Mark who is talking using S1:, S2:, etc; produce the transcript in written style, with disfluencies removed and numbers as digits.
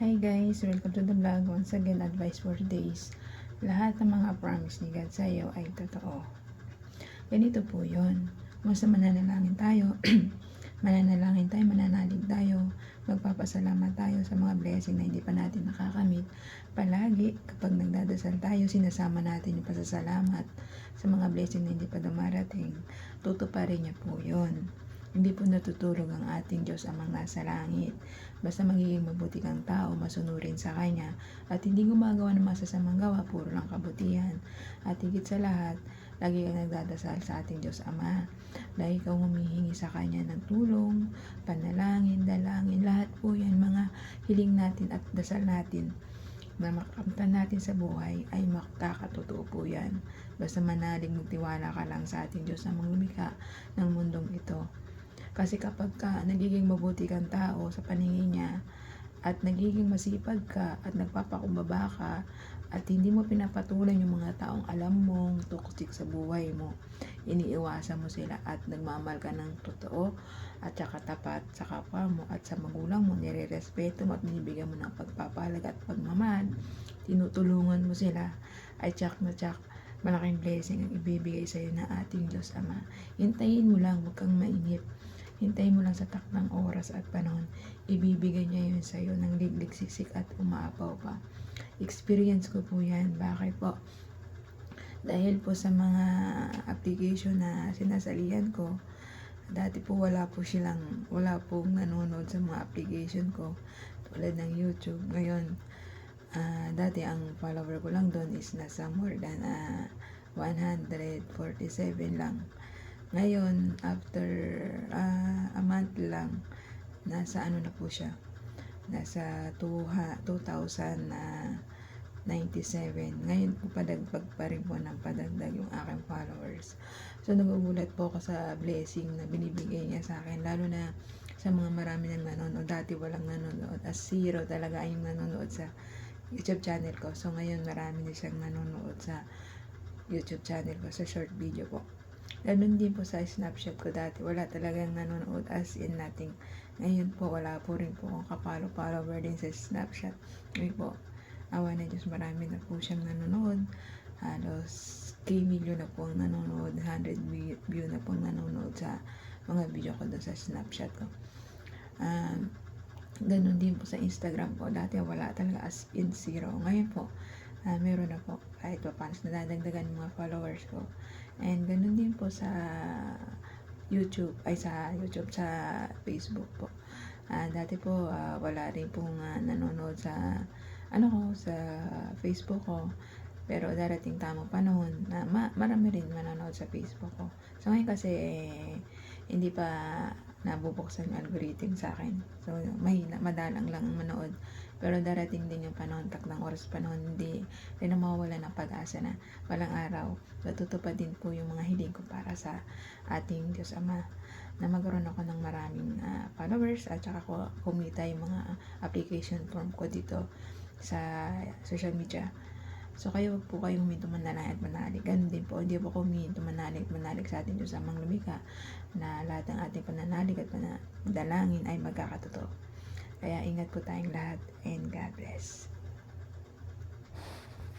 S1: Hi guys, welcome to the vlog. Once again, advice for days. Lahat ng mga promise ni God sa iyo ay totoo. Ganito po yun. Basta mananalangin tayo, mananalig tayo, magpapasalamat tayo sa mga blessing na hindi pa natin nakakamit. Palagi, kapag nagdadasal tayo, sinasama natin yung pasasalamat sa mga blessing na hindi pa dumarating. Tutuparin niya po yun. Hindi po natutulog ang ating Diyos amang nasa langit. Basta magiging mabuti kang tao, masunurin sa Kanya, at hindi gumagawa ng masasamang gawa, puro lang kabutihan. At higit sa lahat, lagi kang nagdadasal sa ating Diyos Ama. Lagi kang humihingi sa Kanya ng tulong, panalangin, dalangin, lahat po yan, mga hiling natin at dasal natin na makakamtan natin sa buhay ay makakatotoo po yan. Basta manalig, magtiwala ka lang sa ating Diyos na lumikha ng mundong ito. Kasi kapag nagiging mabuti kang tao sa paningin niya at nagiging masipag ka at nagpapakumbaba ka at hindi mo pinapatulan yung mga taong alam mong toxic sa buhay mo, iniiwasan mo sila at nagmamahal ka ng totoo at saka tapat sa kapwa mo at sa magulang mo, nire-respeto mo at binibigyan mo ng pagpapalag at pagmamahal, tinutulungan mo sila, ay tsak na tsak malaking blessing ang ibibigay sa iyo ng ating Diyos Ama. Hintayin mo lang, huwag kang mainip. Hintayin mo lang sa takdang oras at panahon. Ibibigay niya yun sa iyo ng liglig-siksik at umaapaw pa. Experience ko po yan. Bakit po? Dahil po sa mga application na sinasalihan ko, dati po wala pong nanonood sa mga application ko. Tulad ng YouTube. Ngayon, dati ang follower ko lang doon is nasa more than 147 lang. Ngayon, after a month lang, nasa ano na po siya, nasa 2,097. Ngayon po padagdag pa rin po ng padagdag yung aking followers. So nagugulat po ako sa blessing na binibigay niya sa akin, lalo na sa mga marami nang nanonood. Dati walang nanonood, as zero talaga yung nanonood sa YouTube channel ko. So ngayon marami na siyang nanonood sa YouTube channel ko, sa short video po. Ganun din po sa Snapchat ko dati. Wala talagang nanonood, as in nothing. Ngayon po, wala po rin po akong kapalo-follower din sa Snapchat. Ngayon po, awa na Diyos, marami na po siyang nanonood. Halos K-million na po ang nanonood. 100 view na po ang nanonood sa mga video ko doon sa Snapchat ko. Ganun din po sa Instagram po. Dati wala talaga, as in zero. Ngayon po, meron na po. Kahit pa paano nadadagdagan yung mga followers ko. And ganun din po sa YouTube, sa Facebook po. Dati po, wala rin pong nanonood sa sa Facebook ko. Pero darating tamang panahon na marami rin manonood sa Facebook ko. So ngayon kasi hindi pa nabubuksan yung algorithm sa akin. So madalang lang manood. Pero darating din yung panahon, takdang oras panahon, hindi na mawawala ng pag-asa na walang araw. Natutupad din po yung mga hiling ko para sa ating Diyos Ama, na magkaroon ako ng maraming followers at saka ko kumita yung mga application form ko dito sa social media. So kayo, wag po kayong huminto manalangin at manalig. Ganun din po, hindi po ako huminto manalig sa ating Diyos Amang lumikha, na lahat ng ating pananalig at panadalangin ay magkakatotoo. Kaya ingat po tayong lahat, and God bless.